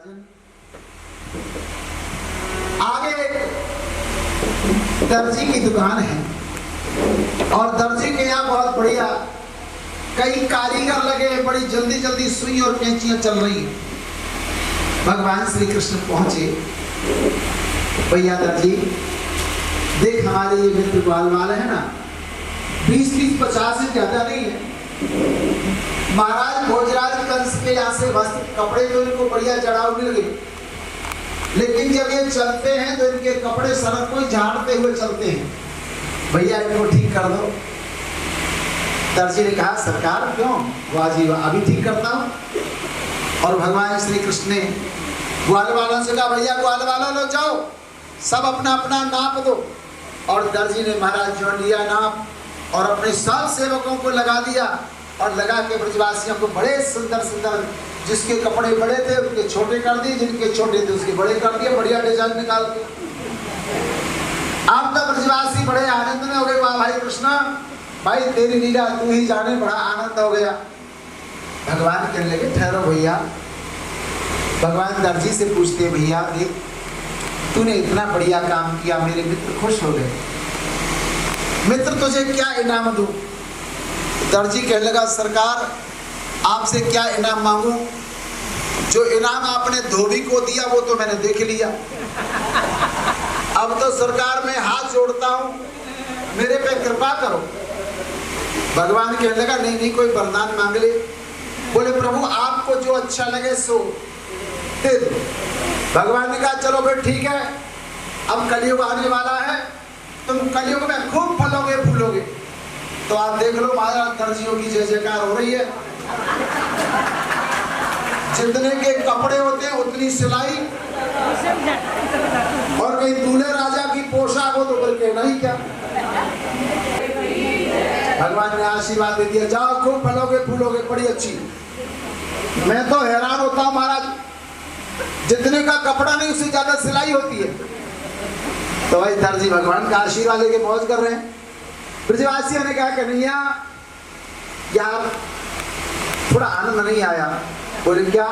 राजन। आगे दर्जी की दुकान है और दर्जी के यहाँ बहुत बढ़िया कई कारीगर लगे हैं, बड़ी जल्दी जल्दी सुई और कैंचियां चल रही हैं। भगवान श्री कृष्ण पहुंचे, भैया दर्जी देख हमारे ये मित्र ग्वाल वाले हैं ना, 20-30 50 से ज्यादा नहीं है। महाराज भोजराज कंस के यहाँ से वस्त्र कपड़े तो इनको बढ़िया चढ़ाव मिल गए, लेकिन जब ये चलते हैं तो इनके कपड़े सड़क को झाड़ते हुए चलते हैं। भैया इनको ठीक कर दो। दर्जी ने कहा सरकार क्यों? वाह जी वाह, अभी ठीक करता हूँ। और भगवान श्री कृष्ण ने ग्वाल वालों से कहा भैया ग्वाल वालों लोग जाओ, सब अपना अपना नाप दो। और दर्जी ने महाराज जो लिया नाप और अपने सब सेवकों को लगा दिया और लगा के ब्रजवासियों को बड़े सुंदर सुंदर, जिसके कपड़े बड़े थे उनके छोटे कर दिए, जिनके छोटे थे उसके बड़े कर दिए, बढ़िया डिजाइन निकाल के। अब तो ब्रजवासी बड़े आनंद में हो गए, वाह भाई कृष्णा भाई तेरी लीला तू ही जाने, बड़ा आनंद हो गया। भगवान कहने लगे ठहरो भैया। भगवान दर्जी से पूछते भैया देख तूने इतना बढ़िया काम किया, मेरे मित्र खुश हो गए, मित्र तुझे क्या इनाम दूं? दर्जी कहने लगा सरकार आपसे क्या इनाम मांगू? जो इनाम आपने धोबी को दिया वो तो मैंने देख लिया, अब तो सरकार मैं हाथ जोड़ता हूं, मेरे पे कृपा करो। भगवान कहने लगा नहीं नहीं कोई वरदान मांग ले। बोले प्रभु आपको जो अच्छा लगे सो दे दो। भगवान ने कहा चलो फिर ठीक है, अब कलयुग आने वाला है, तुम कलयुग में खूब फलोगे फूलोगे। तो आप देख लो महाराज दर्जियों की जय जयकार हो रही है, जितने के कपड़े होते हैं उतनी सिलाई, और कहीं दूल्हे राजा की पोशाक हो तो बल्कि नहीं क्या। भगवान ने आशीर्वाद दे दिया जाओ खूब फलोगे फूलोगे, बड़ी अच्छी। मैं तो हैरान होता हूँ महाराज, जितने का कपड़ा नहीं उससे ज्यादा सिलाई होती है। तो भाई दर्जी भगवान का आशीर्वाद लेके मौज कर रहे हैं। ब्रजवासियों ने कहा कन्हैया यार थोड़ा आनंद नहीं आया। बोले क्या?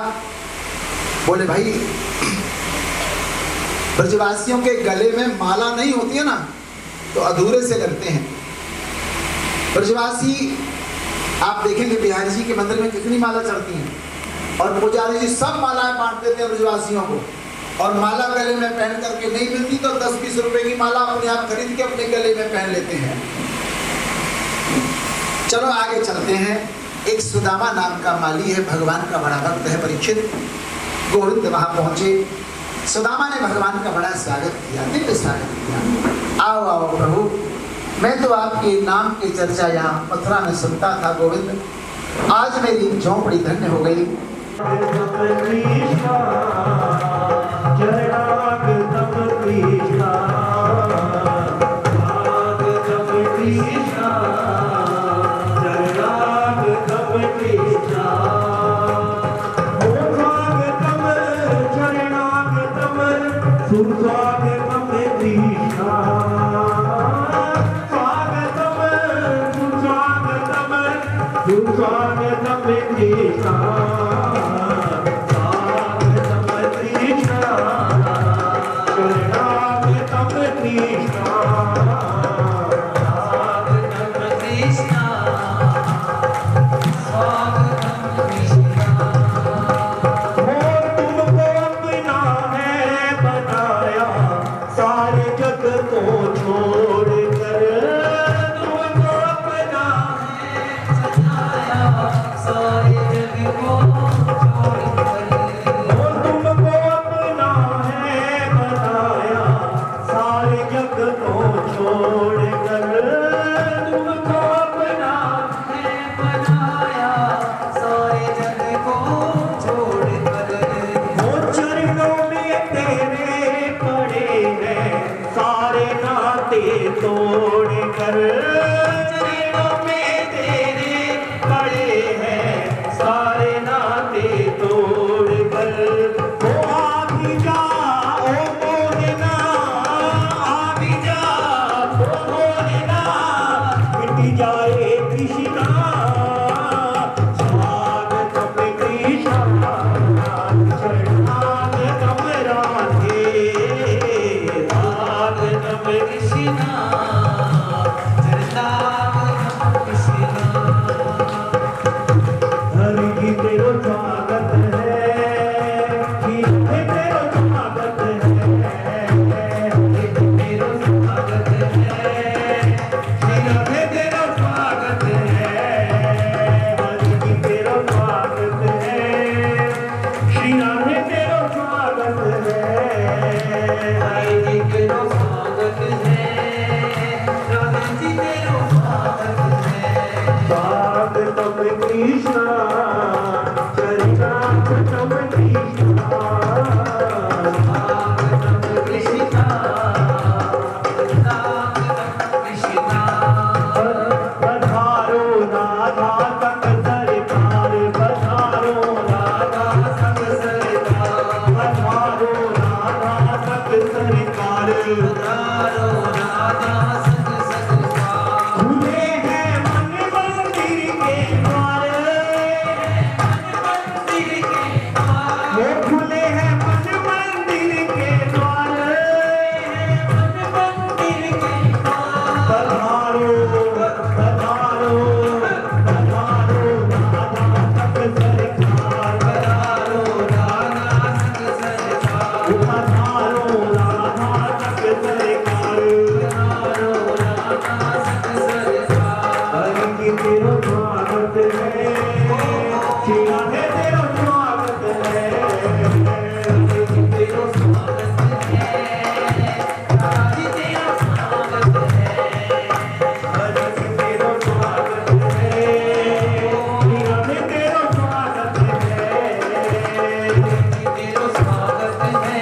बोले भाई ब्रजवासियों के गले में माला नहीं होती है ना तो अधूरे से लगते हैं। ब्रजवासी आप देखेंगे बिहारी जी के मंदिर में कितनी माला चढ़ती हैं और पुजारी जी सब मालाएं बांट देते हैं ब्रजवासियों को, और माला गले में पहन करके नहीं मिलती तो 10-20 रुपए की माला अपने आप खरीद के अपने गले में पहन लेते हैं। चलो आगे चलते हैं। एक सुदामा नाम का माली है, भगवान का बड़ा भक्त है परीक्षित। गोविंद वहां पहुंचे, सुदामा ने भगवान का बड़ा स्वागत किया, दिव्य स्वागत किया। आओ आओ प्रभु, मैं तो आपके नाम की चर्चा यहाँ मथुरा में सुनता था गोविंद, आज मेरी झोंपड़ी धन्य हो गई। सारे जग को है तेरा स्वागत है, हरि जी तेरा स्वागत है, राधा जी तेरा स्वागत है। स्वागतम कृष्णा चरितार्थम कृष्णा, स्वागतम कृष्णा चरितार्थम कृष्णा। पधारो राधा संग सरकार, पधारो राधा संग सरकार, पधारो राधा संग सरकार, पधारो राधा संग सरकार। खुले हैं मन मंदिर के द्वार, मंदिर के द्वार, वो खुले हैं मन मंदिर के द्वार, मन मंदिर के द्वार। पधारो पधारो पधारो राधा संग सरकार, पधारो राधा संग सरकार, पधारो राधा संग सरकार, पधारो राधा संग सरकार। हरि जी तेरा स्वागत है, श्री राधे तेरा स्वागत है, हरि जी तेरा स्वागत है, राधा जी तेरा स्वागत है, हरि जी तेरा स्वागत है, श्री राधे तेरा स्वागत है, हरि जी तेरा स्वागत है,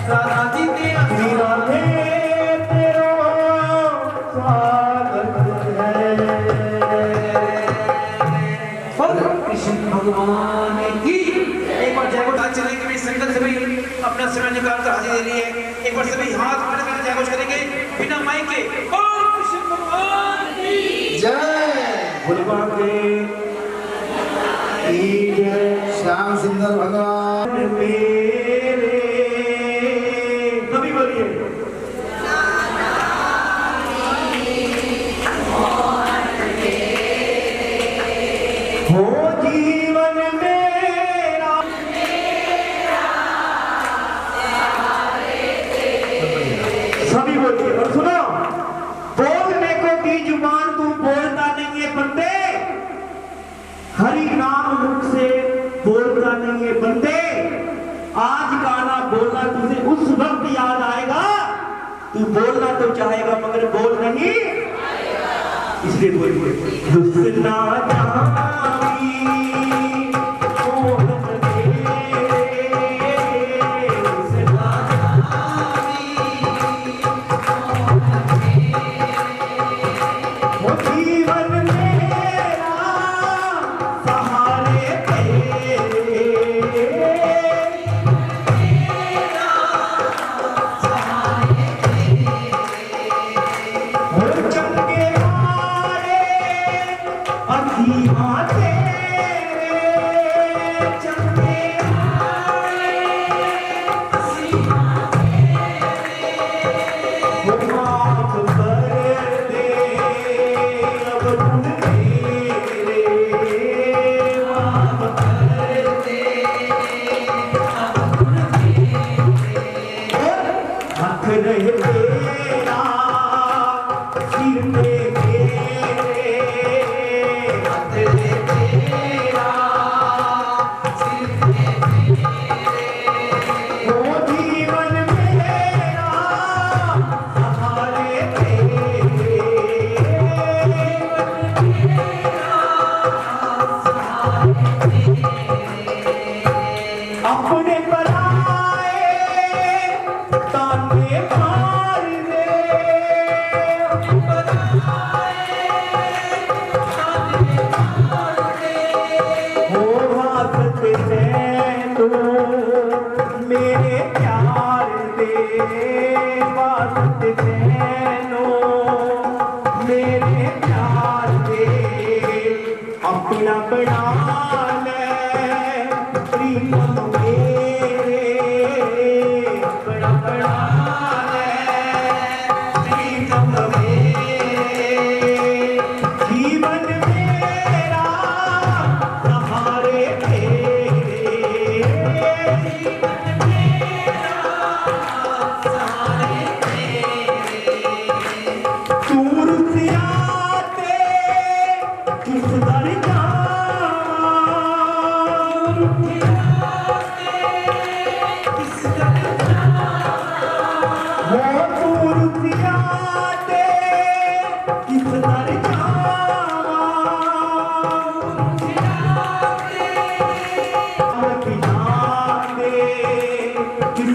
राधा जी तेरा श्री राधे तेरा स्वागत है। कृष्ण भगवान की एक बार जय घोष चलेंगे। मेरी संगत सभी अपना समय निकाल कर हाजिर दे रही है। एक बार सभी हाथ उठा कर जय घोष करेंगे बिना माइक के। बोल कृष्ण भगवान की जय भोलेबा की जय। श्याम सुंदर भगवान मेरे सभी बोलिए हो जीवन मेरा, सभी बोलिए और सुनो। बोलने को की जुबान तू बोलता नहीं है बंदे, हरि नाम मुख से बोलता नहीं है बंदे। आज गाना बोलना तुझे उस वक्त याद आएगा, तू बोलना तो चाहेगा मगर बोल नहीं, इसलिए बोल हुस्ना जावी मोहन दे, हुस्ना जावी मोहन दे, वो जीवन मेरा सहारे तेरे, मेरा सहारे तेरे, वो चंगे मारे अधीमा तेरे, चंगे मारे अधीमा तेरे, वो माफ कर दे अब तुम मेरे, माफ कर दे अब तुम मेरे। हक रहे तेरा सिर पे मेरे, हक रहे तेरा सिर पे मेरे, वो जीवन मेरा सहारे तेरे, जीवन मेरा सहारे तेरे। अपने बनाए ताने मार दे, हो वास्ते तू मेरे प्यार दे, वास्ते तैनो मेरे प्यार दे। अपना बना ले प्रीतम मेरे, अपना बना ले प्रीतम मेरे, जीवन मेरा सहारे तेरे, जीवन मेरा सहारे तेरे। दूर से आते किस दर जाऊं,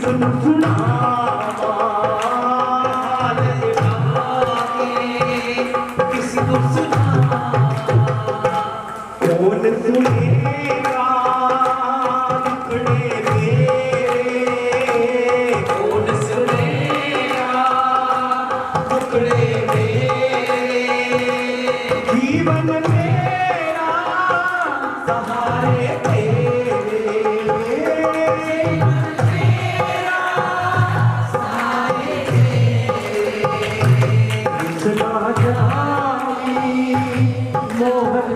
सुन सुना किसी को सुना कौन सुनेगा दुखड़े मेरे कौन सुनेगा दुखड़े मेरे जीवन मेरा सहारे तेरे कृष्णा जानी मोहन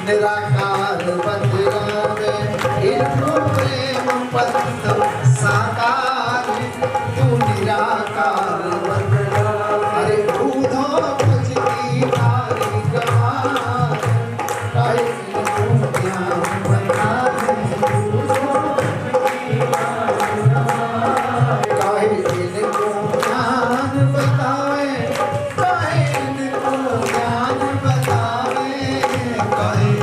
निराकार बदलावे इनको प्रेम पंथ साकार तू निराकार बदलावे अरे उधो भजती नारी गवार काहे इनको ज्ञान बतावे काहे इनको ज्ञान बतावे काहे इनको ज्ञान बतावे काहे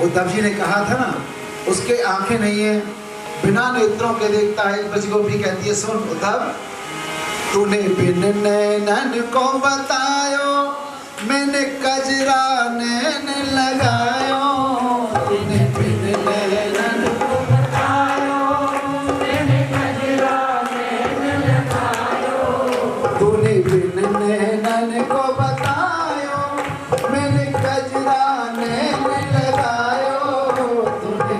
उद्धव जी ने कहा था ना उसके आंखें नहीं है बिना नेत्रों के देखता है। ब्रजगोपी कहती है सुन उद्धव तूने बिन नैनन को बतायो मैंने कजरा नैन लगायो तूने बिन नैनन को बतायो मैंने कजरा नैन लगायो तूने बिन नैनन को बतायो मैंने कजरा नैन लगायो तूने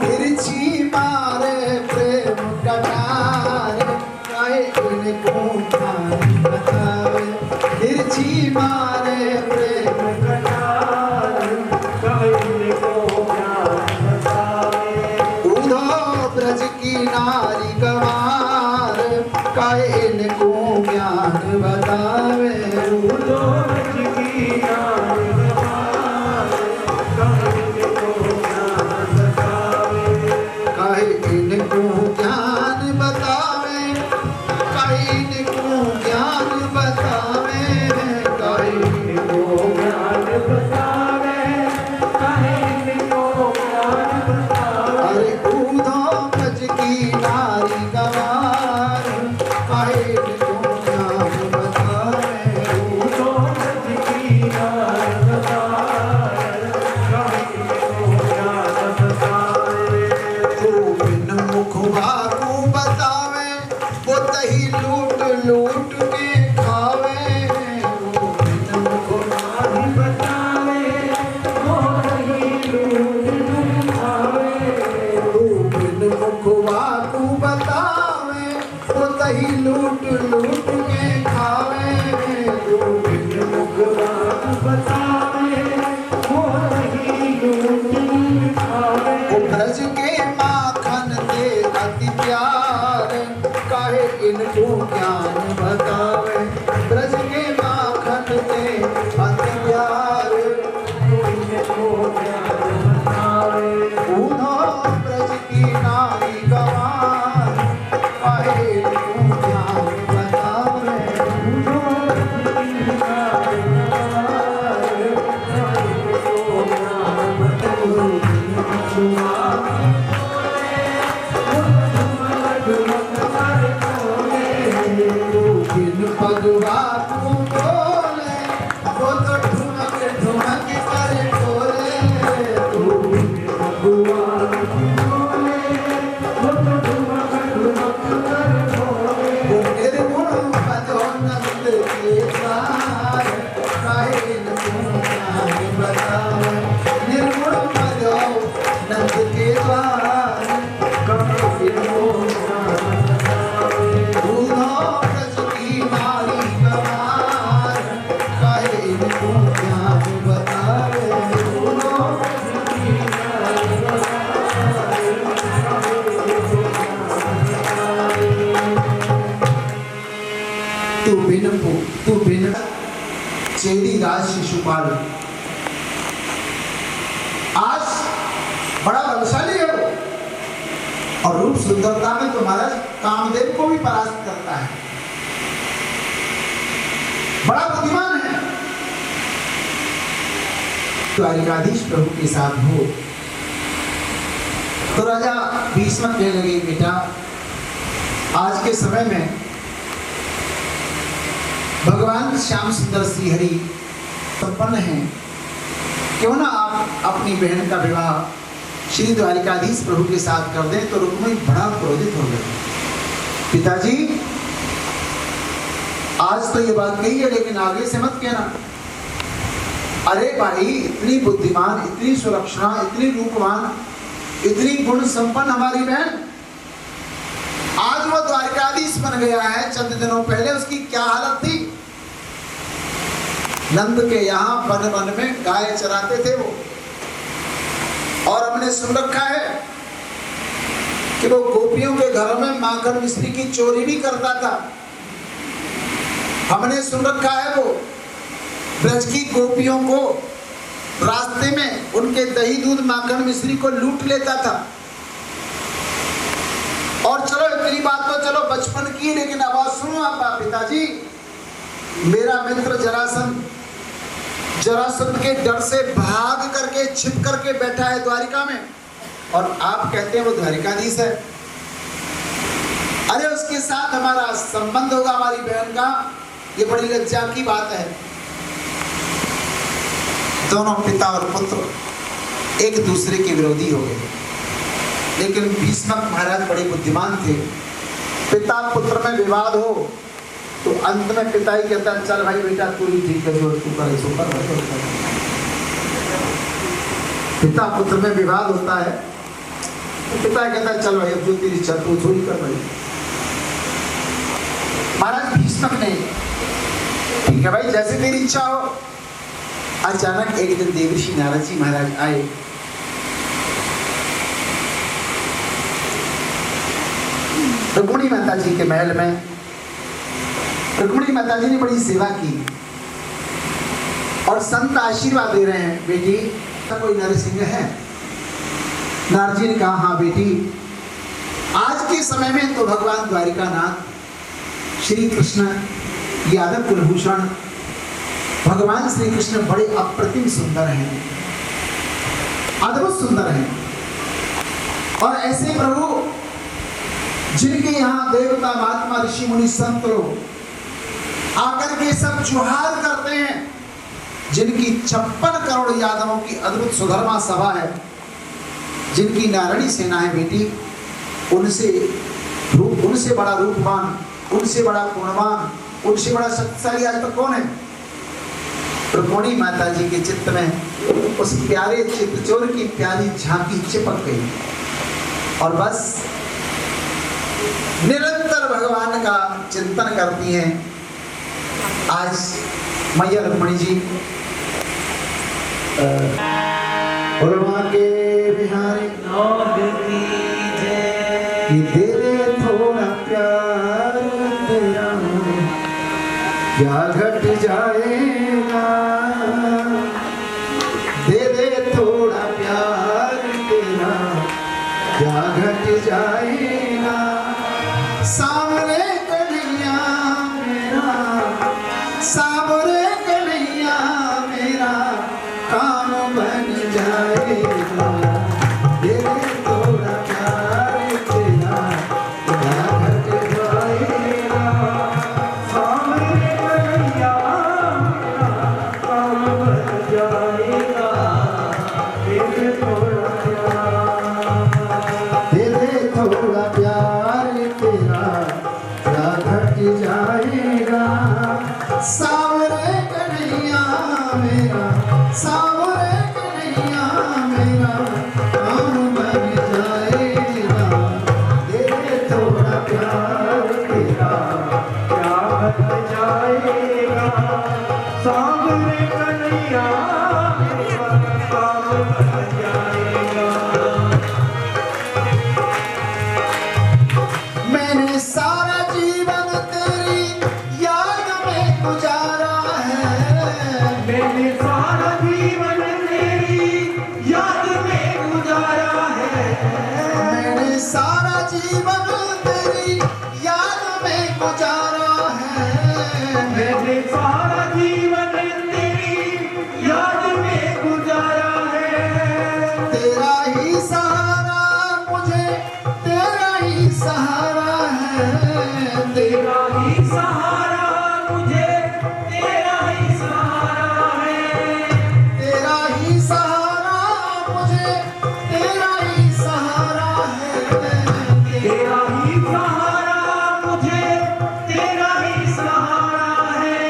तिरछी मारे प्रेम कटारे काहे इनको ज्ञान बतावे तिरछी मारे प्रेम कटारे काहे इनको ज्ञान बतावे उधो ब्रज की नारी गवार काहे इनको ज्ञान बतावे उधो ब्रज की नारी बतावे वो नहीं लूटी खावे। वो ब्रज के माखन दे अति प्यार काहे इनको ज्ञान बतावे। ब्रज के माखन दे अति प्यार इनको ज्ञान बतावे। उन्हों ब्रज की नारी गवार काहे इनको ज्ञान बतावे। उन्हों की नारी गवार काहे इनको ज्ञान बतावे। बिन भगवा तू बोले वो तो ठुमक ठुमक कर बोले। तू बिन भगवा वो निर्गुण पदोन्नत के द्वार काहे इनको ज्ञान बतावे। निर्गुण पदोन्नत के द्वार काहे इनको तू बिन चेदी राज शिशुपाल। आज बड़ा बलशाली है वो और रूप सुंदरता में तो महाराज कामदेव को भी परास्त करता है। बड़ा बुद्धिमान है। द्वारिकाधीश प्रभु के साथ हो तो राजा भीष्म कहने लगे बेटा आज के समय में भगवान श्याम सुंदर श्री हरि संपन्न हैं, क्यों ना आप अपनी बहन का विवाह श्री द्वारिकाधीश प्रभु के साथ कर दें। तो रुक्मिणी बड़ा क्रोधित हो गए। पिताजी आज तो ये बात कही है लेकिन आगे से मत कहना। अरे भाई इतनी बुद्धिमान, इतनी सुलक्षणा, इतनी रूपवान, इतनी गुण संपन्न हमारी बहन, आज वो द्वारिकाधीश बन गया है। चंद दिनों पहले उसकी क्या हालत थी। नंद के यहाँ वन वन में गाय चराते थे वो, और हमने सुन रखा है कि वो गोपियों के घरों में माखन मिश्री की चोरी भी करता था। हमने सुन रखा है वो ब्रज की गोपियों को रास्ते में उनके दही दूध माखन मिश्री को लूट लेता था। और चलो इतनी बात तो चलो बचपन की, लेकिन आवाज सुनो आप पिताजी। मेरा मित्र जरासंध के डर से भाग करके छिप करके बैठा है द्वारिका में, और आप कहते हैं वो द्वारिकाधीश है। अरे उसके साथ हमारा संबंध होगा हमारी बहन का, ये बड़ी लज्जा की बात है। दोनों पिता और पुत्र एक दूसरे के विरोधी हो गए। लेकिन भीष्मक महाराज बड़े बुद्धिमान थे। पिता पुत्र में विवाद हो तो अंत में पिता ही कहता है चल भाई बेटा तू ही ठीक है जो तू करे सो कर। पिता पुत्र में विवाद होता है तो पिता कहता है चल भाई अब जो तेरी इच्छा तू थोड़ी कर भाई। महाराज भीष्मक ने ठीक है भाई जैसे तेरी इच्छा हो। अचानक एक दिन देवर्षि नारद जी महाराज आए। रुक्मिणी माता जी के महल में रुक्मिणी माता जी ने बड़ी सेवा की और संत आशीर्वाद दे रहे हैं बेटी कोई नरसिंह है। नारद जी ने कहा हाँ बेटी, आज के समय में तो भगवान द्वारिकानाथ श्री कृष्ण यादव कुलभूषण भगवान श्री कृष्ण बड़े अप्रतिम सुंदर हैं, अद्भुत सुंदर हैं। और ऐसे प्रभु जिनके यहाँ देवता महात्मा ऋषि मुनि संत लोग आकर के सब जुहार करते हैं, जिनकी 56 करोड़ यादवों की अद्भुत सुधर्मा सभा है, जिनकी नारायणी सेना है बेटी, उनसे बड़ा रूपवान, उनसे बड़ा गुणवान, उनसे बड़ा शक्तिशाली आज तक कौन है। रुक्मिणी माता जी के चित्त में उस प्यारे चित्तचोर की प्यारी झांकी चिपक गई और बस निरंतर भगवान का चिंतन करती हैं। आज मैया रुक्मिणी जी और वहाँ के बिहारी लौट की जय। कि दे दे थोड़ा प्यार तेरा क्या घट जाएगा, दे दे थोड़ा प्यार तेरा क्या घट जाएगा। सामने कन्हैया मेरा, सामने कन्हैया मेरा काम बन जाएगा, दे दे थोड़ा प्यार तेरा क्या घट जाएगा। सामने कन्हैया मेरा काम बन जाएगा, दे दे थोड़ा प्यार। दे दे थोड़ा प्यार तेरा क्या घट जाएगा। सावरे कन्हैया मेरा, सावरे कन्हैया मेरा काम बन जाएगा, दे दे थोड़ा प्यार तेरा क्या बन जाएगा। सामने कन्हैया मेरा काम बन जाएगा। मैंने सारा जीवन तेरी याद में गुजारा है, मैंने सारा जीवन तेरी याद में गुजारा है। मैंने सारा जीवन तेरी याद में गुजारा है। मैंने सारा जीवन तेरी याद में गुजारा है। तेरा ही सहारा मुझे, तेरा ही सहारा है। तेरा ही सहारा मुझे, तेरा ही सहारा है। तेरा ही सहारा मुझे, तेरा ही सहारा है। तेरा ही सहारा मुझे, तेरा ही सहारा है।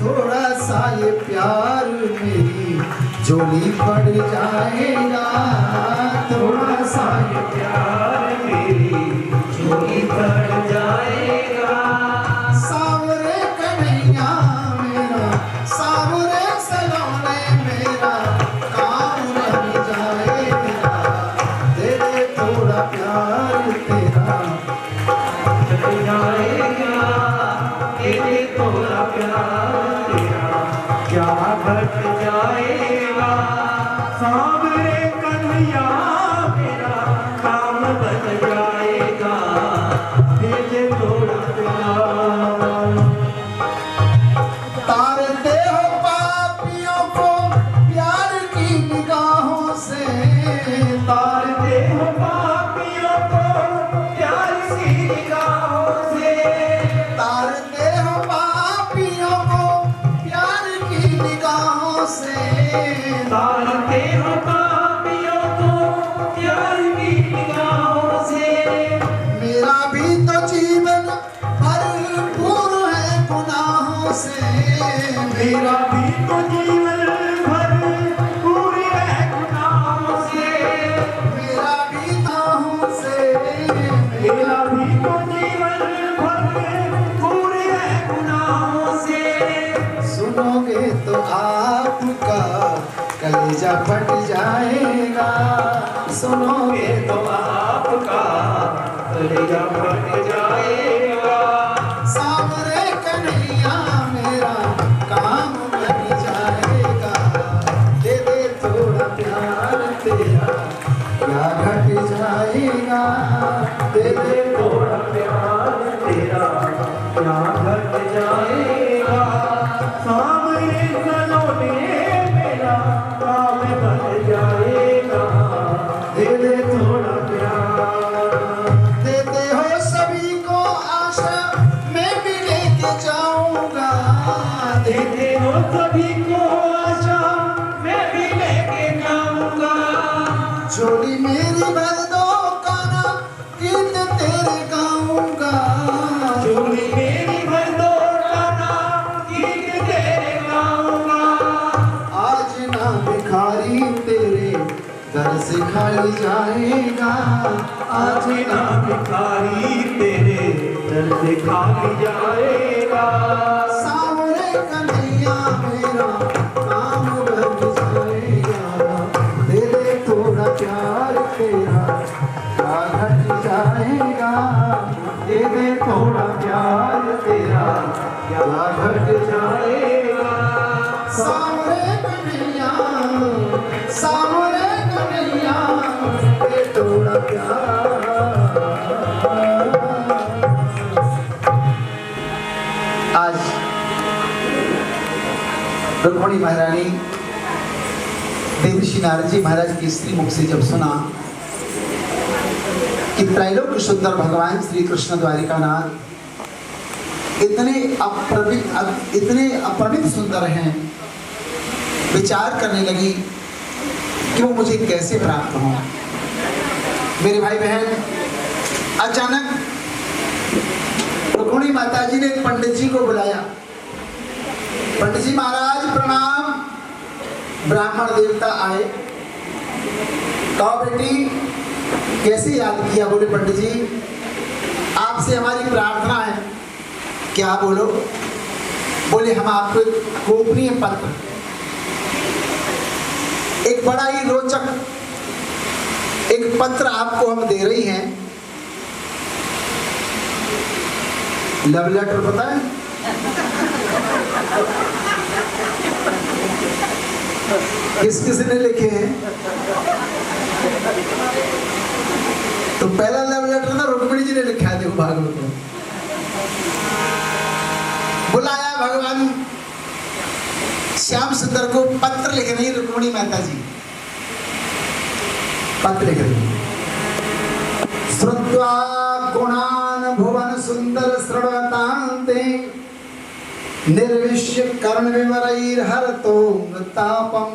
थोड़ा सा ये प्यार मेरी झोली पड़ जाएगा, थोड़ा सा ये प्यार मेरी झोली पड़ जाएगा। सावरे कन्हैया मेरा, सावरे सलोने मेरा काम बन जाएगा, दे दे थोड़ा प्यार तेरा बन जाएगा, तेरे थोड़ा प्यार तेरा क्या बन जाएगा। सामने कन्हैया मेरा काम बन जाएगा, तेरे थोड़ा प्यार। तारते हो पापियों को प्यार की निगाहों से, तारते हो पापियों को प्यार की निगाहों से। तारते हो पापियों को प्यार की निगाहों से। तारते हो पापियों को प्यार की निगाहों से। मेरा भी तो जीवन भरपूर है गुनाहों से, मेरा भी तो जीवन भर पूरी है गुनाहों से। मेरा भी ताहों से, मेरा भी तो जीवन भर पूरी है गुनाहों से। सुनोगे तो आपका कलेजा फट जाएगा, सुनोगे तो आपका कलेजा फट जाएगा। सामरे कन्हैया मेरा काम बन जाएगा, दे दे थोड़ा प्यार तेरा क्या घट जाएगा, दे दे थोड़ा प्यार तेरा क्या घट जाएगा। सामने सलोने मेरा काम बन जाएगा, दे दे थोड़ा प्यार। देते हो सभी को आशा मैं भी लेके जाऊंगा, देते हो सभी को आशा मैं भी लेके जाऊंगा। झोली मेरी भर दो काना गीत तेरे गाऊंगा, झोली मेरी भर दो गाना गीत तेरे गाऊंगा। आज ना भिखारी तेरे दर से खाली जाएगा, आज ना भिखारी तेरे दर से खाली जाएगा। सावरे कन्हैया मेरा काम बन जाएगा। रुक्मिणी महारानी देवर्षि नारद जी महाराज की स्त्री मुख से जब सुना कि त्रैलोक्य सुंदर भगवान श्री कृष्ण द्वारिकानाथ इतने अपरिमित सुंदर हैं, विचार करने लगी कि वो मुझे कैसे प्राप्त हो। मेरे भाई बहन, अचानक रुक्मिणी माता जी ने पंडित जी को बुलाया। पंडित जी महाराज प्रणाम। ब्राह्मण देवता आए। कहो बेटी कैसे याद किया? बोले पंडित जी आपसे हमारी प्रार्थना है। क्या? बोलो। बोले हम आपको गोपनीय पत्र, एक बड़ा ही रोचक एक पत्र आपको हम दे रही हैं। लव लेटर पता है? किस किस ने लिखे हैं? तो पहला लव लेटर ना रुक्मिणी जी ने लिखा है। देखो भागवत में बुलाया भगवान श्याम सुंदर को, पत्र लिख रही रुक्मिणी माता जी। पत्र लिख रही। श्रुत्वा गुणान भुवन सुंदर श्रवतान्ते निर्विश्य कर्ण विवरैर हरतो तापम।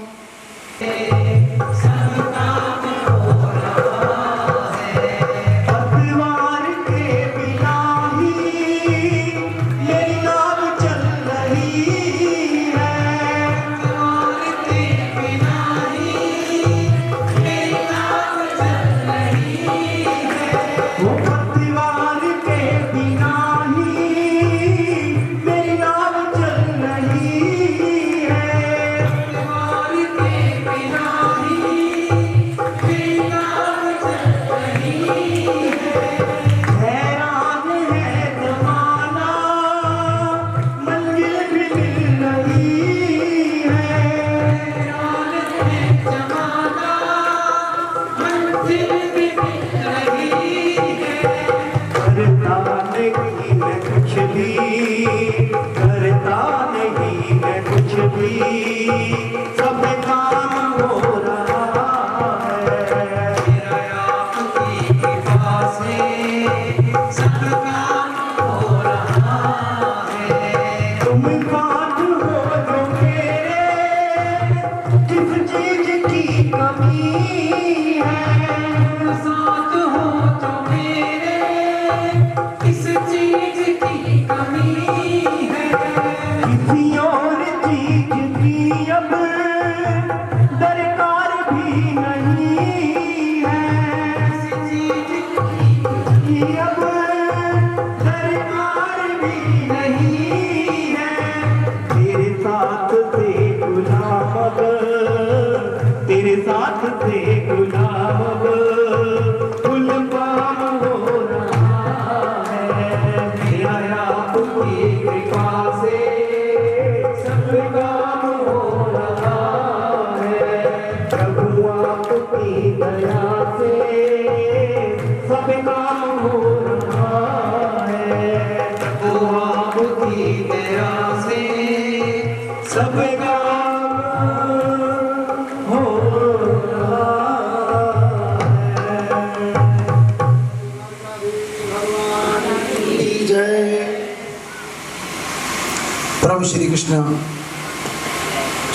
प्रभु श्री कृष्ण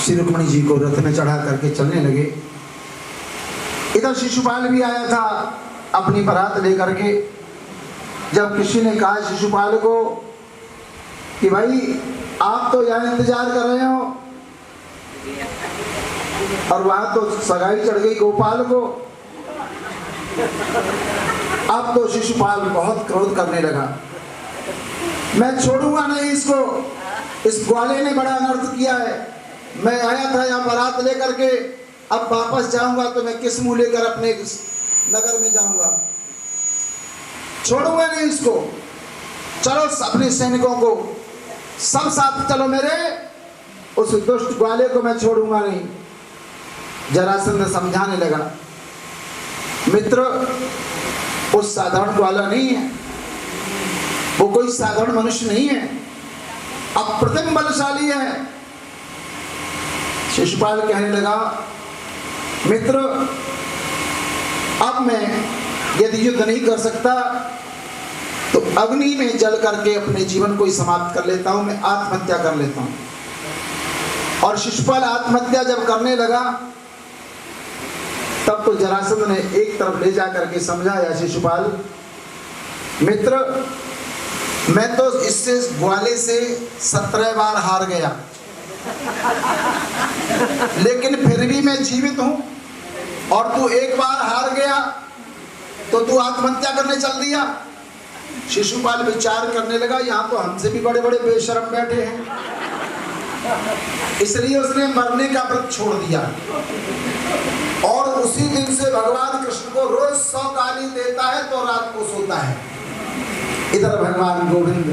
श्री रुक्मिणी जी को रथ में चढ़ा करके चलने लगे। इधर शिशुपाल भी आया था अपनी बारात लेकर के। जब किसी ने कहा शिशुपाल को कि भाई आप तो यहाँ इंतजार कर रहे हो और वहां तो सगाई चढ़ गई गोपाल को। अब तो शिशुपाल बहुत क्रोध करने लगा। मैं छोड़ूंगा नहीं इसको, इस ग्वाले ने बड़ा अनर्थ किया है। मैं आया था यहाँ बारात लेकर के, अब वापस जाऊंगा तो मैं किस मुंह लेकर अपने नगर में जाऊंगा? छोड़ूंगा नहीं इसको। चलो अपने सैनिकों को सब साथ चलो मेरे, उस दुष्ट ग्वाले को मैं छोड़ूंगा नहीं। जरासंध समझाने लगा, मित्र वो साधारण ग्वाला नहीं है, वो कोई साधारण मनुष्य नहीं है, अप्रतिम बलशाली है। शिशुपाल कहने लगा, मित्र अब मैं यदि युद्ध नहीं कर सकता तो अग्नि में जल करके अपने जीवन को ही समाप्त कर लेता हूं, मैं आत्महत्या कर लेता हूं। और शिशुपाल आत्महत्या जब करने लगा तब तो जरासंध ने एक तरफ ले जाकर के समझाया, शिशुपाल मित्र मैं तो इससे ग्वाले से 17 बार हार गया, लेकिन फिर भी मैं जीवित हूं, और तू एक बार हार गया तो तू आत्महत्या करने चल दिया। शिशुपाल विचार करने लगा, यहां तो हमसे भी बड़े बड़े बेशरम बैठे हैं, इसलिए उसने मरने का व्रत छोड़ दिया। और उसी दिन से भगवान कृष्ण को रोज 100 गाली देता है तो रात को सोता है। इधर भगवान गोविंद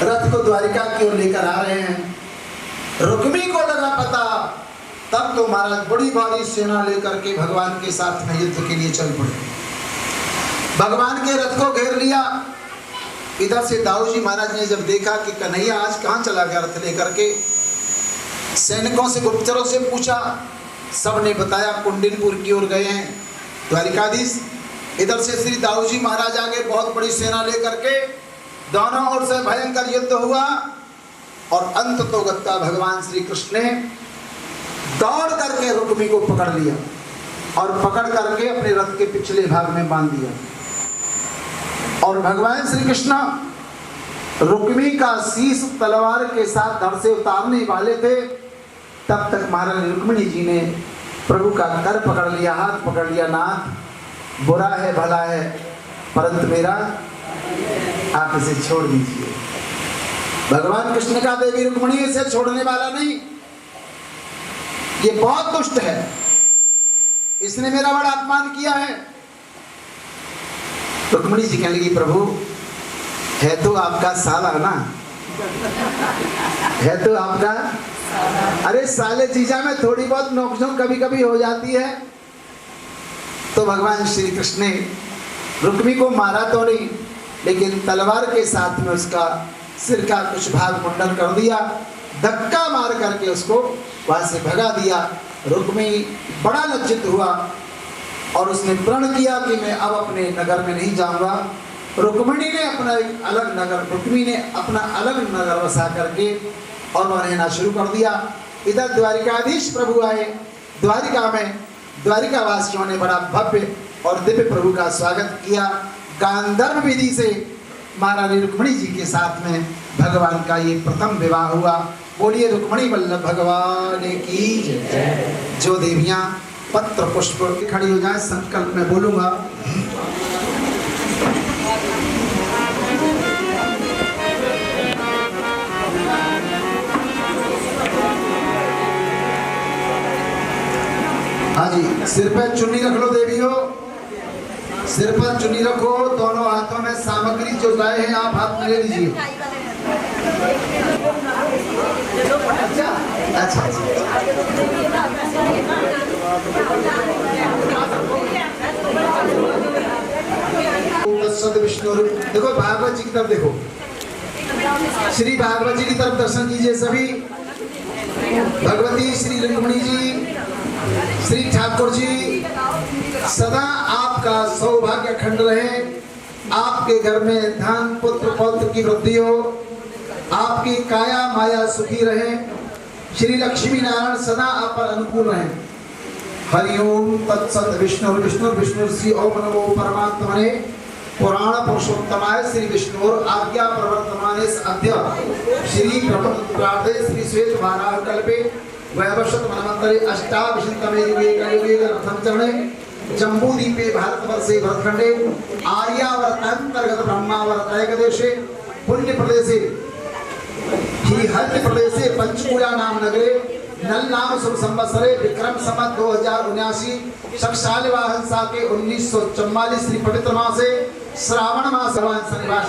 रथ को द्वारिका की ओर लेकर आ रहे हैं। रुक्मी को लगा पता, तब तो महाराज बड़ी भारी सेना लेकर के भगवान के साथ में युद्ध के लिए चल पड़े। भगवान के रथ को घेर लिया। इधर से दाऊजी महाराज ने जब देखा कि कन्हैया आज कहाँ चला गया रथ लेकर के, सैनिकों से गुप्तचरों से पूछा, सब ने बताया कुंडिनपुर की ओर गए हैं द्वारिकाधीश। इधर से श्री दाऊजी महाराज आगे बहुत बड़ी सेना लेकर के, दोनों ओर से भयंकर युद्ध हुआ और अंत तो गत्ता भगवान श्री कृष्ण ने दौड़ करके रुक्मी को पकड़ लिया और पकड़ करके अपने रथ के पिछले भाग में बांध दिया। और भगवान श्री कृष्ण रुक्मी का शीश तलवार के साथ धड़ से उतारने वाले थे, तब तक महारानी रुक्मिणी जी ने प्रभु का कर पकड़ लिया, हाथ पकड़ लिया। नाथ बुरा है भला है, परंतु मेरा आप इसे छोड़ दीजिए। भगवान कृष्ण का देवी रुक्मिणी इसे छोड़ने वाला नहीं, ये बहुत दुष्ट है, इसने मेरा बड़ा अपमान किया है। रुक्मिणी जी कहने लगी, प्रभु है तो आपका साला ना, है तो आपका, अरे साले जीजा में थोड़ी बहुत नोकझोंक कभी कभी हो जाती है। तो भगवान श्री कृष्ण ने रुक्मी को मारा तो नहीं, लेकिन तलवार के साथ में उसका सिर का कुछ भाग मुंडन कर दिया, धक्का मार करके उसको वहां से भगा दिया। रुक्मी बड़ा लज्जित हुआ और उसने प्रण किया कि मैं अब अपने नगर में नहीं जाऊंगा। रुक्मिणी ने अपना एक अलग नगर, रुक्मी ने अपना अलग नगर बसा करके और वह रहना शुरू कर दिया। इधर द्वारिकाधीश प्रभु आए द्वारिका में, द्वारिका वासियों ने बड़ा भव्य और दिव्य प्रभु का स्वागत किया। गांधर्व विधि से महारानी रुक्मिणी जी के साथ में भगवान का ये प्रथम विवाह हुआ। बोलिए रुक्मिणी वल्लभ भगवान की जय। जो देवियां पत्र पुष्प खड़ी हो जाए, संकल्प में बोलूंगा। हाँ जी, सिर पे चुन्नी रख लो देवियों, सिर पर चुन्नी रखो, दोनों हाथों में सामग्री जो लाए हैं आप हाथ में ले लीजिए। अच्छा विष्णु, देखो भागवत जी की तरफ देखो, श्री भागवत जी की तरफ दर्शन कीजिए सभी। भगवती श्री रुक्मिणी जी, श्री ठाकुर जी सदा आपका सौभाग्य खंड रहे, आपके घर में धन पुत्र पौत्र की वृद्धि हो, आपकी काया माया सुखी रहे, श्री लक्ष्मी नारायण सदा आप पर अनुकूल रहे। हरिओम तत्सत। विष्णु विष्णु विष्णु श्री ओम नमो परमात्मने पुराण पुरुषोत्तमाय श्री विष्णु आज्ञा प्रवर्तमाने अद्य श्री ब्रह्मपुत्रार्धे श्री श्वेत वाराह कल्पे वैवस्वत मनवंतरे अष्टाविंशतमे युगे कलियुगे प्रथम चरणे जम्बूद्वीपे भारतवर्षे भरतखंडे आर्यावर्तांतर्गत ब्रह्मावर्त एकदेशे पुण्य प्रदेशे ही हल्य प्रदेशे पंचकूला नाम नगरे नल नाम शुभ संवत्सरे विक्रम संवत 2079 शक्षाल वाहन साके 1944 श्री पवित्र मासे श्रावण मास भगवान शनिवार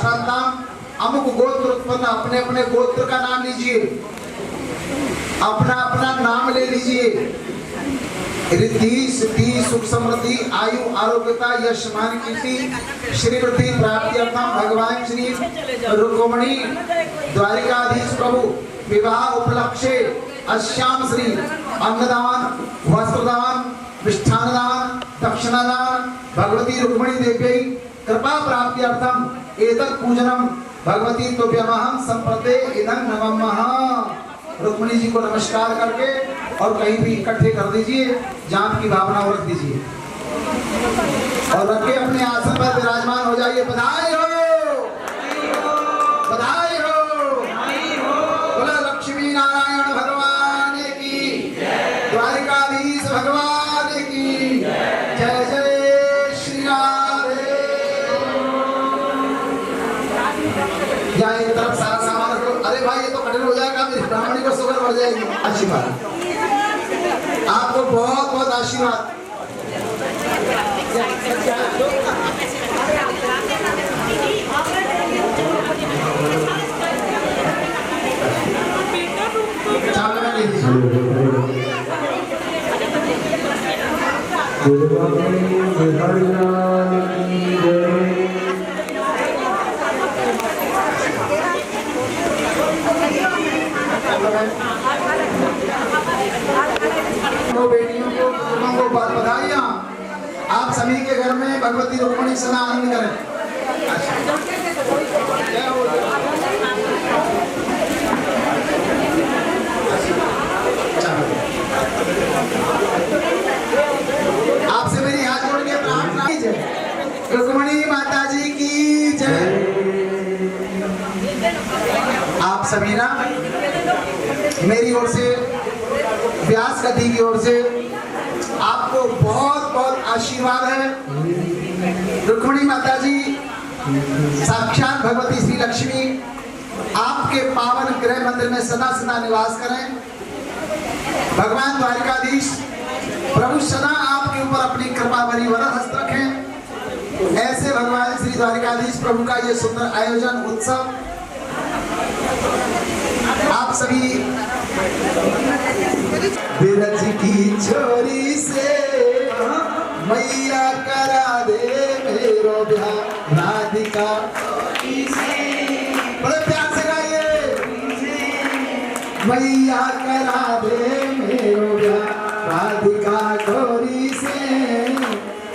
अमुक गोत्र उत्पन्न, अपने अपने गोत्र का नाम लीजिए, अपना अपना नाम ले लीजिए। रिद्धि सिद्धि सुख समृद्धि आयु आरोग्यता यश मान कीर्ति श्री वृद्धि प्राप्ति अर्थम भगवान श्री रुक्मिणी द्वारिकाधीश प्रभु विवाह उपलक्ष्य अश्याम श्री अंगदान, वस्त्रदान, मिष्ठानदान, दक्षिणादान भगवती रुक्मिणी देव्यै कृपा प्राप्त्यर्थम एतत् पूजनम भगवती तुभ्यमहं संप्रते इदं नमः। रुक्मिणी जी को नमस्कार करके और कहीं भी इकट्ठे कर दीजिए, जाप की भावना और रख दीजिए और रख के अपने आसन पर विराजमान हो जाइए। बधाई हो, बधाई हो, बोलो लक्ष्मी नारायण भगवान की, द्वारिकाधीश भगवान की जय जय श्री राधे। यहाँ एक तरफ सारा सामान रखो। अरे भाई ये तो कठिन हो जाएगा, मेरी ब्राह्मणी को शुगर बढ़ जाएगी। अच्छी बात, आपको बहुत बहुत आशीर्वाद। चावल में ले लीजिए। बेटियों को, बुजुर्गों को बधाइयाँ। आप सभी के घर में भगवती रुक्मिणी सदा आनंद करें। आपसे मेरी हाथ जोड़ के प्रार्थना है, रुक्मिणी माता जी की जय। आप सभी ना मेरी ओर से, व्यास गति की ओर से आपको बहुत बहुत आशीर्वाद है। रुक्मिणी माता जी साक्षात भगवती श्री लक्ष्मी आपके पावन गृह मंदिर में सदा सदा निवास करें। भगवान द्वारिकाधीश प्रभु सदा आपके ऊपर अपनी कृपा भरी वरद हस्त रखें। ऐसे भगवान श्री द्वारिकाधीश प्रभु का ये सुंदर आयोजन उत्सव आप सभी बिरज की छोरी से मैया करा दे मेरो ब्याह राधिका। बड़े प्यार से गाइए, मैया करा दे मेरो ब्याह राधिका गौरी से,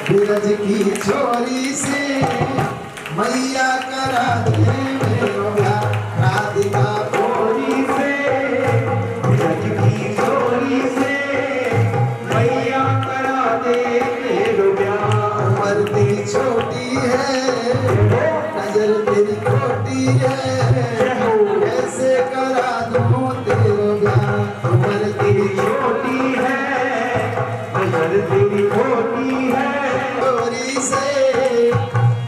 बिरज की छोरी से मैया करा दे मेरो ब्याह राधिका गौरी से, बिरज की छोरी से मैया करा दे मेरो ब्याह। उम्र तेरी छोटी है, नजर तेरी खोटी है, कैसे करा दूं तेरा ब्याह। उम्र तेरी छोटी है, नजर तेरी खोटी है, गौरी से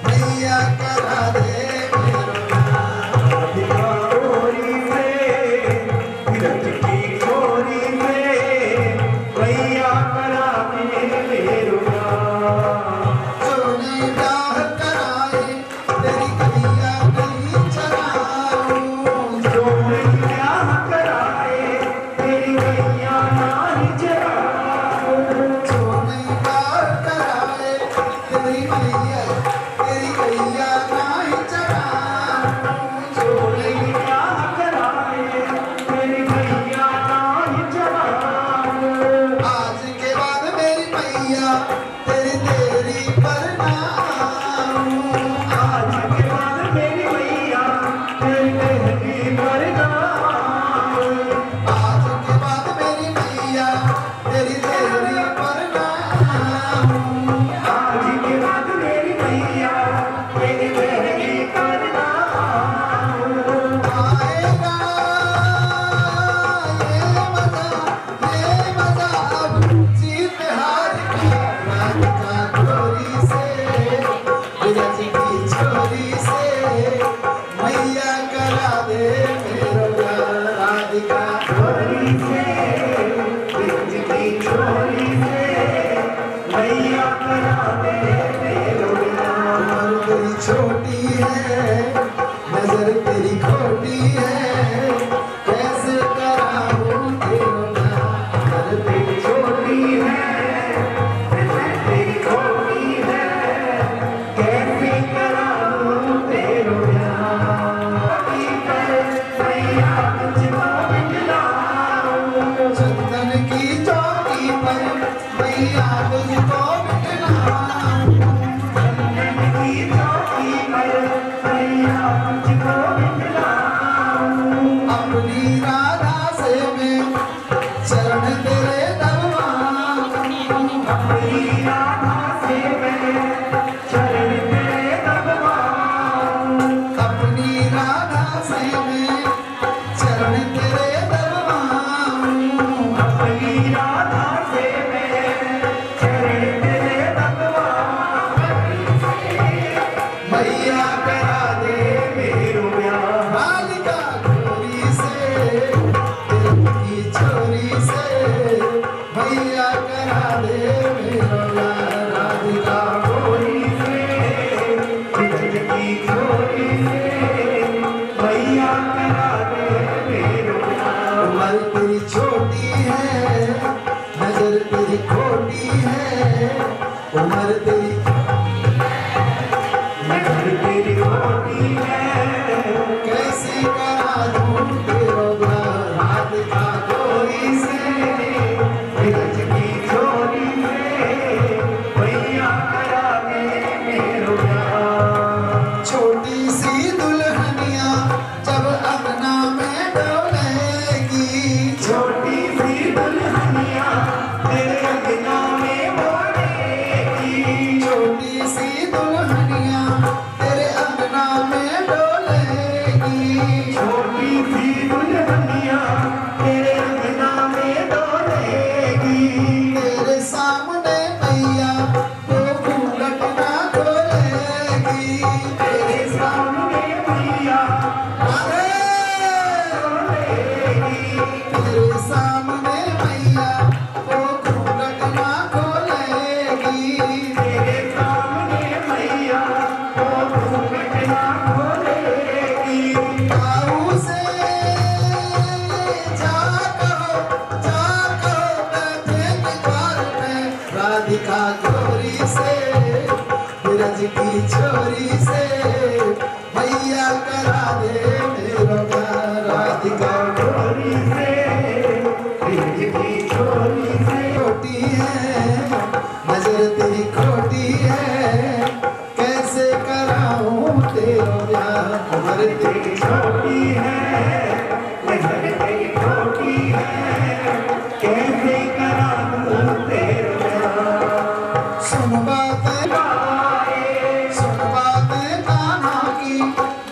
मैया करा दे मेरो ब्याह। गौरी से बिरज की छोरी से मैया करा दे मेरो ब्याह। जोने ब्याह कराए तेरी कलिया कली चराऊं, जोने ब्याह कराए तेरी कलिया नारी चराऊं, जोने ब्याह कराए तेरी कलिया नारी चराऊं, जोने ब्याह कराए तेरी कलिया नारी चराऊं। आज के बाद मेरी मैया तेरी तेरी परनाऊं, आज के बाद मेरी मैया तेरी तेरी परनाऊं, आज के बाद मेरी मैया तेरी तेरी परनाऊं, आज के बाद मेरी मैया तेरी तेरी परनाऊं। आएगा ये मजा अब जीत हार की राधिका गौरी से, बिरज की छोरी से मैया करा दे मेरो ब्याह। राधिका गौरी से, बिरज की छोरी से मैया करा उम्र तेरी नजर तेरी खोटी है, कैसे करा दूं तेरा प्यार रात का कोई से बिरज की चोरी से भैया करा दे मेरो प्यार। छोटी सी दुल्हनिया जब अंगना में डोलेगी छोटी सी दुल्हनिया तेरे अंगना में बोलेगी, छोटी सी दुल्हनिया तेरे अंगना में डोलेगी छोटी सी दुल्हनिया तेरे अंगना में डोलेगी, तेरे सामने मैया वो घूंघट ना खोलेगी तेरे सामने मैया अरे डोलेगी, तेरे सामने मैया वो घूंघट ना खोलेगी तेरे सामने मैया वो घूंघट ना खोलेगी। ताऊ से जा कहो बैठे द्वार में राधिका गोरी से ब्रज की छोरी से भैया करा दे मेरो प्यार राधिका चोरी से बिरज की चोरी से खोटी है नजर तेरी खोटी है कैसे कराऊं तेरा प्यार उम्र तेरी छोटी है, नजर तेरी खोटी है, कैसे करा दूं तेरा प्यार। सुन बातें कान्हा की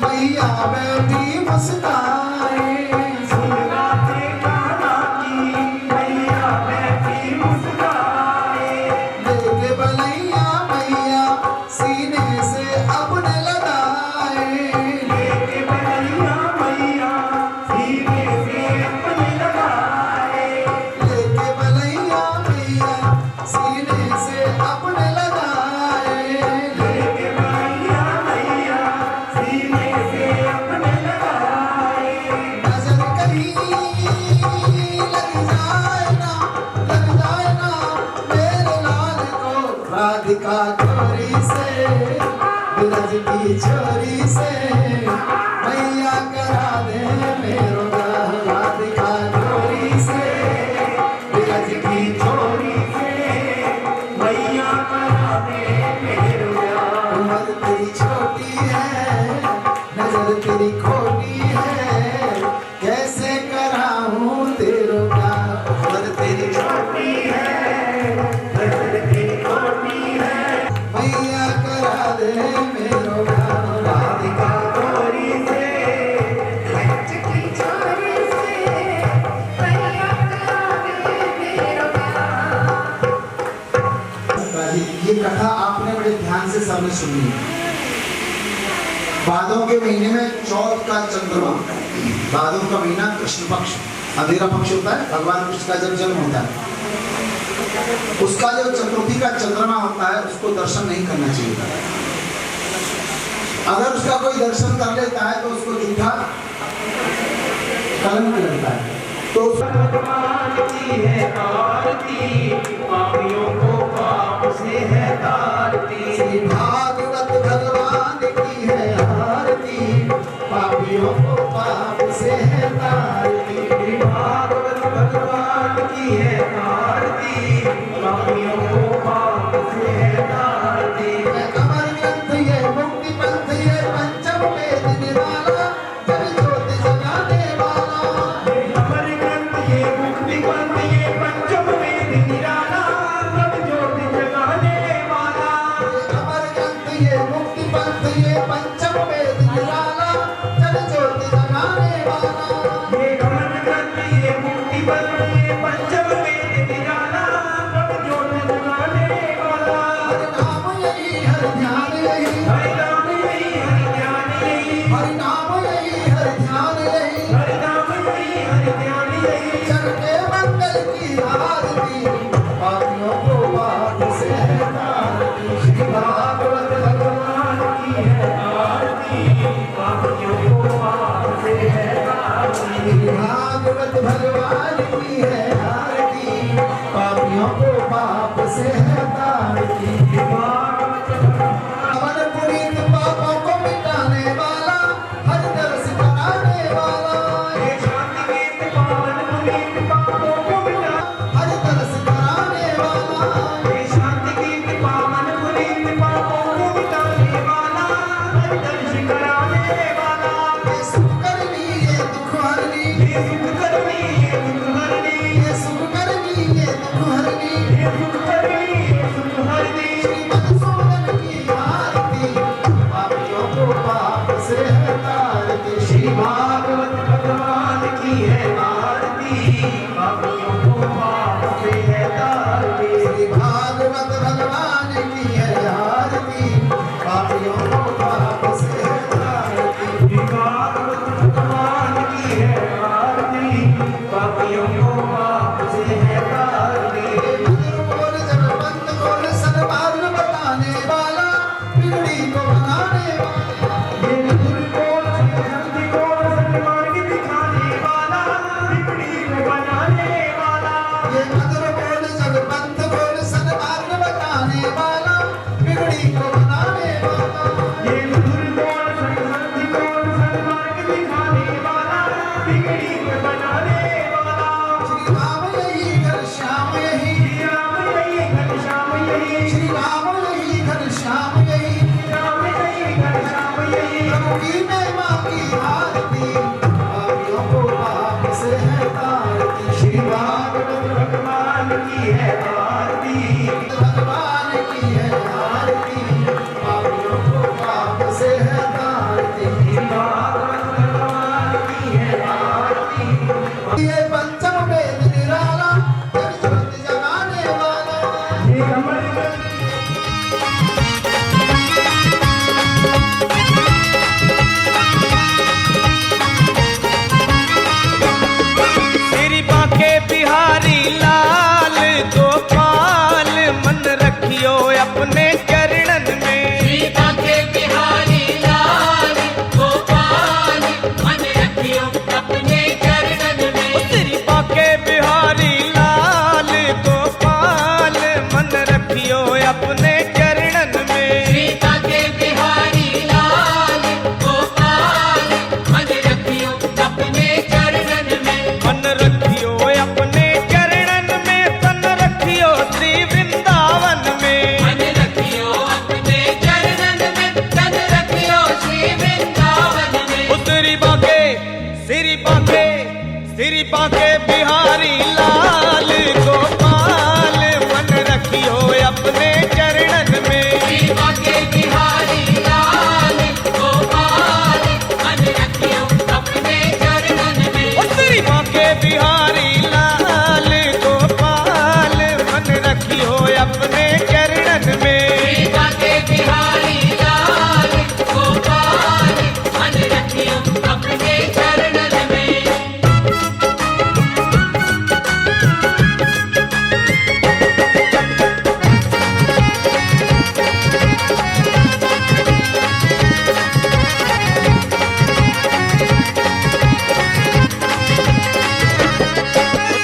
मैया बैठी मुस्काए सुन बातें कान्हा की मैया बैठी मुस्काए, लेके बलैया मैया सीने से अपने लगाए लेके बलैया मैया सीने से अपने लगाए, लेके बलैया मैया सीने से अपने लगाए लेके बलैया मैया सीने से अपने लगाए। नजर कहीं लग जाए ना मेरे लाल को राधिका गोरी से ब्रज की छोरी से भैया करा दे मेरो प्यार राधिका गोरी से ब्रज की चोरी से मैया करा दे मेरो प्यार। उम्र तेरी छोटी है नजर तेरी खोटी है कैसे कराऊं तेरो प्यार उम्र तेरी छोटी है, नजर तेरी खोटी है, भैया करा दे मेरो प्यार राधिका चोरी से बिरज की चोरी से भैया करा दे मेरो प्यार। ये कथा आपने बड़े ध्यान से सबने सुनी है। भादों के महीने में चौथ का चंद्रमा, भादों का महीना कृष्ण पक्ष अंधेरा पक्ष होता है, भगवान कृष्ण का जब जन्म होता है उसका जो चतुर्थी का चंद्रमा होता है उसको दर्शन नहीं करना चाहिए। अगर उसका कोई दर्शन कर लेता है तो उसको झूठा कलंक लगता है। तो भगवान की है आरती, पापियों को पाप से है तारती। श्री भागवत भगवान की है आरती पापियों को पाप से है तारती। श्री भागवत भगवान की है आरती, पापियों को पाप से है तारती। अमर ग्रंथ ये मुक्ति पंथ ये पंचम वेद निराला जब ज्योति जगाने वाला। अमर ग्रंथ ये मुक्ति पंथ ये पंचम वेद निराला, सब ज्योति जगाने वाला। अमर ग्रंथ ये मुक्ति पंथ ये पंचम वेद निराला जब ज्योति जगाने वाला। ये भगवान की है आरती भगवान की है आरती, पापियों को पाप से है तारती। भगवान की है आरती ये पंचम वेद निराला, जग ज्योति जगाने वाला। ये कमल श्री बांके बिहारी लाल गोपाल मन रखियो अपने चरणन में। श्री बांके बिहारी लाल गोपाल मन रखियो अपने चरणन में। श्री बांके बिहारी लाल गोपाल मन रखियो अपने चरणन में। श्री बांके बिहारी लाल गोपाल मन रखियो अपने चरणन में। मन रखियो अपने चरणन में, तन रखियो श्री वृंदावन में। मन रखियो अपने चरणन में, तन रखियो श्री वृंदावन में। श्री बांके, श्री बांके, श्री बांके बिहारी लाल गोपाल मन रखियो अपने चरणन में। श्री बांके बिहारी लाल गोपाल मन रखियो अपने चरणन में। श्री बांके बिहारी लाल गोपाल मन रखियो अपने चरणन में। श्री बांके बिहारी लाल गोपाल मन रखियो अपने चरणन में।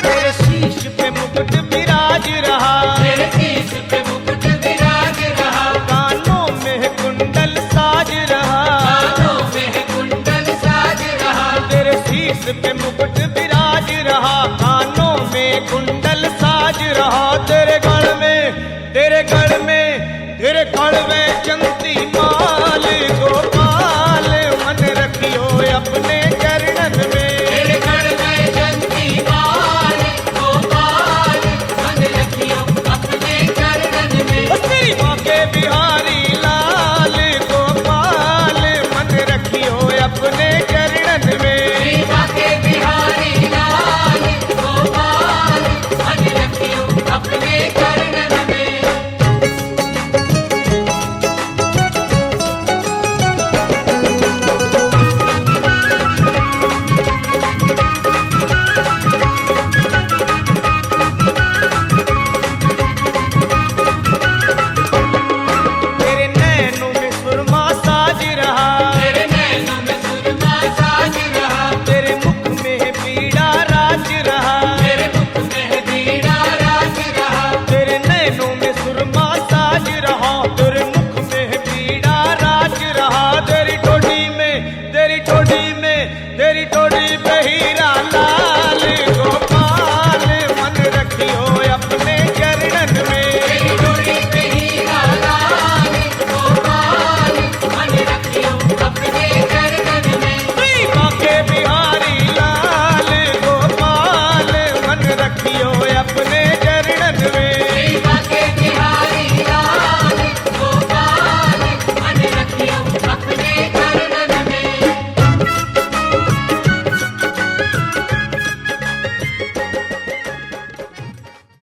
तेरे शीश पे मुकुट विराज रहा, तेरे शीश पे मुकुट विराज रहा। कानों में है कुंडल साज रहा। कानों में है कुंडल साज रहा। तेरे शीश पे मुकुट विराज रहा, कानों में कुंडल साज रहा। तेरे गढ़ में, तेरे गढ़ में, तेरे गढ़ में चंदी माल गोपाल मन रखियो अपने चरणन में। तेरे गढ़ में चंदी माल गोपाल मन रखियो अपने चरणन में। श्री बांके बिहारी लाल गोपाल मन रखियो अपने चरणन में। श्री बांके बिहारी लाल गोपाल मन रखियो अपने